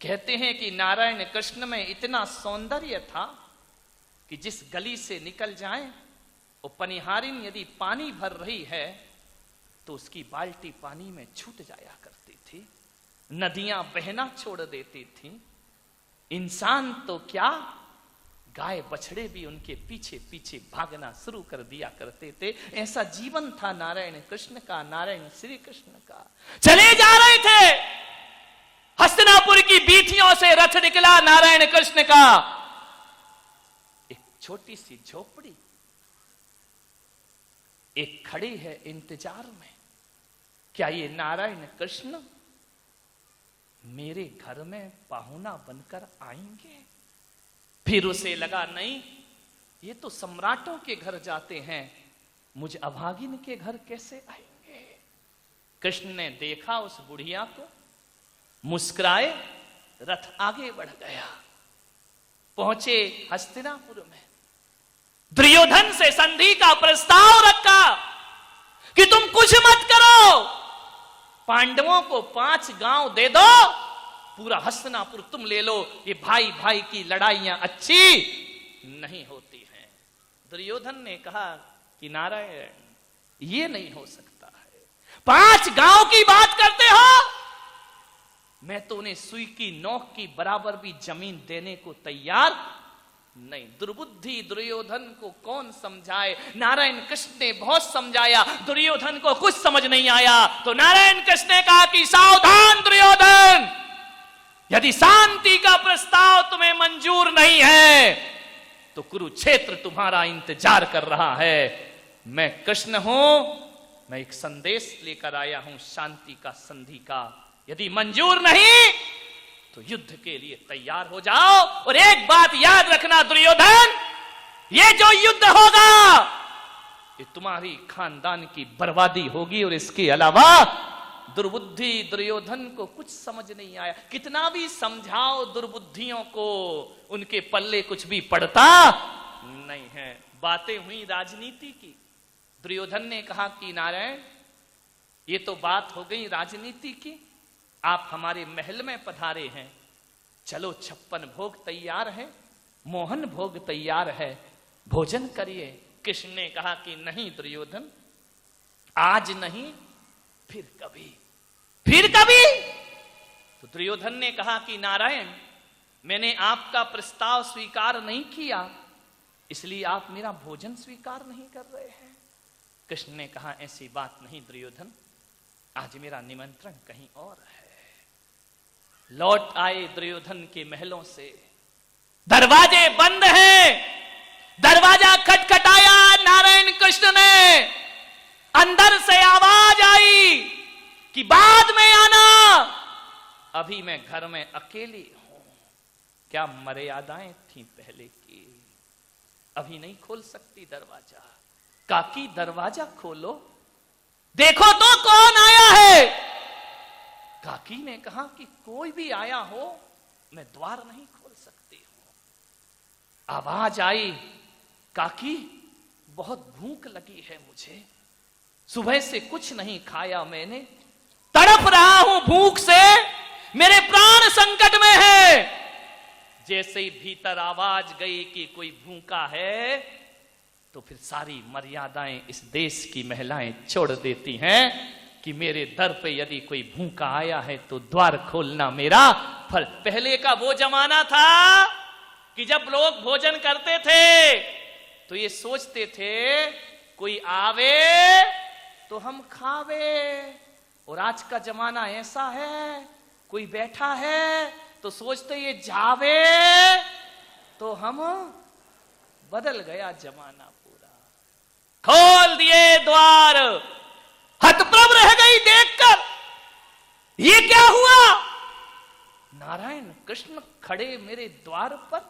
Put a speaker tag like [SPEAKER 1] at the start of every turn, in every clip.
[SPEAKER 1] कहते हैं कि नारायण कृष्ण में इतना सौंदर्य था कि जिस गली से निकल जाए वो पनिहारिन यदि पानी भर रही है तो उसकी बाल्टी पानी में छूट जाया करती थी, नदियां बहना छोड़ देती थी। इंसान तो क्या, गाय बछड़े भी उनके पीछे पीछे भागना शुरू कर दिया करते थे। ऐसा जीवन था नारायण कृष्ण का, नारायण श्री कृष्ण का। चले जा रहे थे, हस्तिनापुर की बीथियों से रथ निकला नारायण कृष्ण का। एक छोटी सी झोपड़ी एक खड़ी है इंतजार में, क्या ये नारायण कृष्ण मेरे घर में पाहुना बनकर आएंगे? फिर उसे लगा नहीं, ये तो सम्राटों के घर जाते हैं, मुझ अभागिन के घर कैसे आएंगे? कृष्ण ने देखा उस बुढ़िया को, मुस्कुराए, रथ आगे बढ़ गया। पहुंचे हस्तिनापुर में, दुर्योधन से संधि का प्रस्ताव रखा कि तुम कुछ मत करो, पांडवों को 5 गांव दे दो, पूरा हस्तिनापुर तुम ले लो, ये भाई भाई की लड़ाइयां अच्छी नहीं होती हैं। दुर्योधन ने कहा कि नारायण ये नहीं हो सकता है, 5 गांव की बात करते हो, मैं तो उन्हें सुई की नोक की बराबर भी जमीन देने को तैयार नहीं। दुर्बुद्धि दुर्योधन को कौन समझाए? नारायण कृष्ण ने बहुत समझाया, दुर्योधन को कुछ समझ नहीं आया। तो नारायण कृष्ण ने कहा कि सावधान दुर्योधन, यदि शांति का प्रस्ताव तुम्हें मंजूर नहीं है तो कुरुक्षेत्र तुम्हारा इंतजार कर रहा है। मैं कृष्ण हूं, मैं एक संदेश लेकर आया हूं शांति का, संधि का। यदि मंजूर नहीं तो युद्ध के लिए तैयार हो जाओ। और एक बात याद रखना दुर्योधन, ये जो युद्ध होगा ये तुम्हारी खानदान की बर्बादी होगी। और इसके अलावा दुर्बुद्धि दुर्योधन को कुछ समझ नहीं आया, कितना भी समझाओ दुर्बुद्धियों को, उनके पल्ले कुछ भी पड़ता नहीं है। बातें हुई राजनीति की। दुर्योधन ने कहा कि नारायण ये तो बात हो गई राजनीति की, आप हमारे महल में पधारे हैं, चलो 56 भोग तैयार है, मोहन भोग तैयार है, भोजन करिए। कृष्ण ने कहा कि नहीं दुर्योधन, आज नहीं, फिर कभी, फिर कभी। तो दुर्योधन ने कहा कि नारायण मैंने आपका प्रस्ताव स्वीकार नहीं किया, इसलिए आप मेरा भोजन स्वीकार नहीं कर रहे हैं। कृष्ण ने कहा ऐसी बात नहीं दुर्योधन, आज मेरा निमंत्रण कहीं और है। लौट आए दुर्योधन के महलों से, दरवाजे बंद हैं, दरवाजा खटखटाया नारायण कृष्ण ने, अंदर से आवाज आई कि बाद में आना, अभी मैं घर में अकेली हूं। क्या मर्यादाएं थी पहले की, अभी नहीं खोल सकती दरवाजा। काकी दरवाजा खोलो, देखो तो कौन आया है। काकी ने कहा कि कोई भी आया हो, मैं द्वार नहीं खोल सकती हूं। आवाज आई, काकी बहुत भूख लगी है मुझे, सुबह से कुछ नहीं खाया मैंने, तड़प रहा हूं भूख से, मेरे प्राण संकट में है। जैसे ही भीतर आवाज गई कि कोई भूखा है, तो फिर सारी मर्यादाएं इस देश की महिलाएं छोड़ देती हैं कि मेरे दर पे यदि कोई भूखा आया है तो द्वार खोलना मेरा फर्ज। पहले का वो जमाना था कि जब लोग भोजन करते थे तो ये सोचते थे कोई आवे तो हम खावे, और आज का जमाना ऐसा है कोई बैठा है तो सोचते ये जावे तो हम, बदल गया जमाना पूरा। खोल दिए द्वार, हतप्रभ रह गई देखकर, ये क्या हुआ? नारायण कृष्ण खड़े मेरे द्वार पर,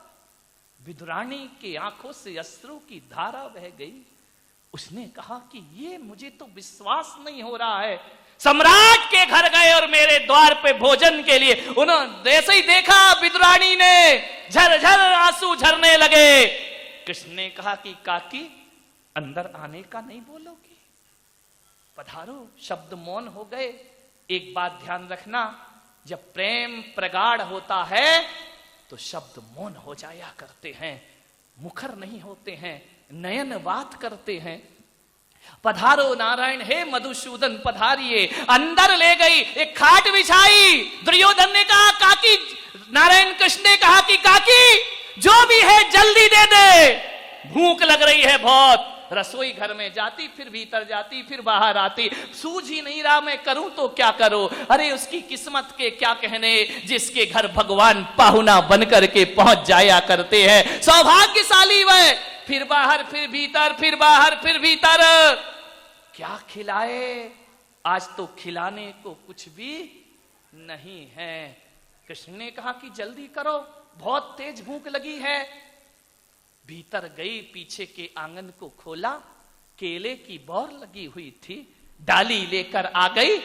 [SPEAKER 1] विदुरानी की आंखों से अश्रु की धारा बह गई। उसने कहा कि ये मुझे तो विश्वास नहीं हो रहा है, सम्राट के घर गए और मेरे द्वार पे भोजन के लिए, उन्होंने जैसे ही देखा विदुरानी ने झरझर आंसू झरने लगे। कृष्ण ने कहा कि काकी अंदर आने का नहीं बोलोगी, पधारो। शब्द मौन हो गए। एक बात ध्यान रखना, जब प्रेम प्रगाढ़ होता है तो शब्द मौन हो जाया करते हैं, मुखर नहीं होते हैं, नयन बात करते हैं। पधारो नारायण हे मधुसूदन पधारिए, अंदर ले गई, एक खाट बिछाई। दुर्योधन ने कहा काकी, नारायण कृष्ण ने कहा कि काकी जो भी है जल्दी दे दे, भूख लग रही है बहुत। रसोई घर में जाती, फिर भीतर जाती, फिर बाहर आती, सूझ ही नहीं रहा मैं करूं तो क्या करूं। अरे उसकी किस्मत के क्या कहने, जिसके घर भगवान पाहुना बनकर के पहुंच जाया करते हैं, सौभाग्यशाली वह। फिर बाहर फिर भीतर, फिर बाहर फिर भीतर, क्या खिलाए, आज तो खिलाने को कुछ भी नहीं है। कृष्ण ने कहा कि जल्दी करो, बहुत तेज भूख लगी है। भीतर गई, पीछे के आंगन को खोला, केले की बौर लगी हुई थी, डाली लेकर आ गई।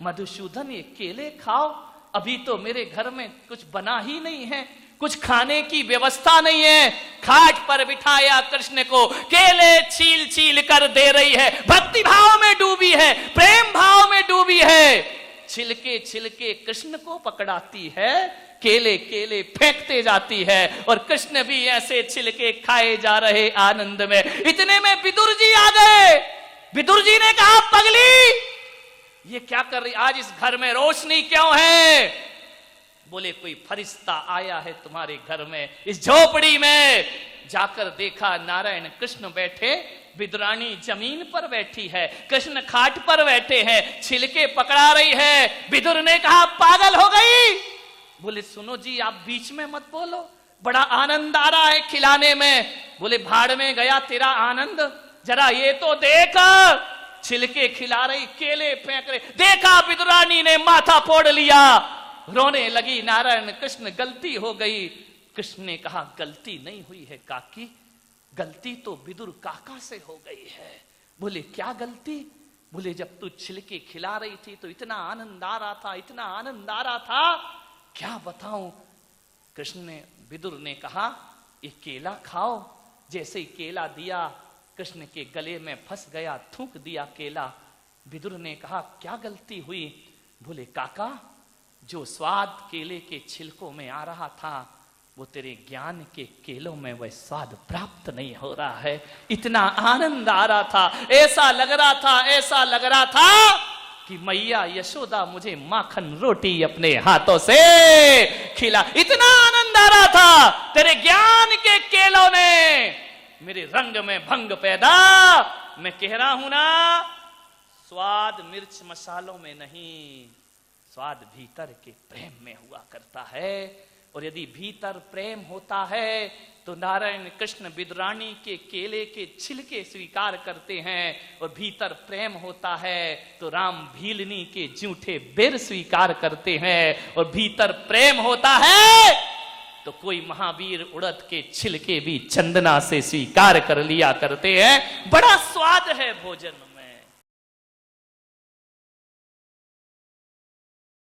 [SPEAKER 1] मधुसूदन ये केले खाओ, अभी तो मेरे घर में कुछ बना ही नहीं है, कुछ खाने की व्यवस्था नहीं है। खाट पर बिठाया कृष्ण को, केले छील छील कर दे रही है, भक्ति भाव में डूबी है, प्रेम भाव में डूबी है। छिलके छिलके कृष्ण को पकड़ाती है, केले केले फेंकते जाती है, और कृष्ण भी ऐसे छिलके खाए जा रहे आनंद में। इतने में विदुर जी आ गए। विदुर जी ने कहा पगली ये क्या कर रही, आज इस घर में रोशनी क्यों है? बोले कोई फरिश्ता आया है तुम्हारे घर में, इस झोपड़ी में। जाकर देखा नारायण कृष्ण बैठे, विदुरानी जमीन पर बैठी है, कृष्ण खाट पर बैठे हैं, छिलके पकड़ा रही है। विदुर ने कहा पागल हो गई। बोले सुनो जी आप बीच में मत बोलो, बड़ा आनंद आ रहा है खिलाने में। बोले भाड़ में गया तेरा आनंद, जरा ये तो देख, छिलके खिला रही, केले फेंक रहे। देखा विदुरानी ने माथा फोड़ लिया, रोने लगी। नारायण कृष्ण गलती हो गई। कृष्ण ने कहा गलती नहीं हुई है काकी, गलती तो विदुर काका से हो गई है। बोले क्या गलती? बोले जब तू छिलके खिला रही थी तो इतना आनंद आ रहा था, इतना आनंद आ रहा था, क्या बताऊं। कृष्ण ने, विदुर ने कहा ये केला खाओ। जैसे ही केला दिया कृष्ण के गले में फंस गया, थूक दिया केला। विदुर ने कहा क्या गलती हुई? बोले काका जो स्वाद केले के छिलकों में आ रहा था वो तेरे ज्ञान के केलों में वह स्वाद प्राप्त नहीं हो रहा है। इतना आनंद आ रहा था, ऐसा लग रहा था, ऐसा लग रहा था कि मैया यशोदा मुझे माखन रोटी अपने हाथों से खिला। इतना आनंद आ रहा था, तेरे ज्ञान के केलों ने मेरे रंग में भंग पैदा। मैं कह रहा हूं ना, स्वाद मिर्च मसालों में नहीं, स्वाद भीतर के प्रेम में हुआ करता है। और यदि भीतर प्रेम होता है तो नारायण कृष्ण विदुरानी के केले के छिलके स्वीकार करते हैं, और भीतर प्रेम होता है तो राम भीलनी के जूठे बेर स्वीकार करते हैं, और भीतर प्रेम होता है तो कोई महावीर उड़द के छिलके भी चंदना से स्वीकार कर लिया करते हैं। बड़ा स्वाद है भोजन।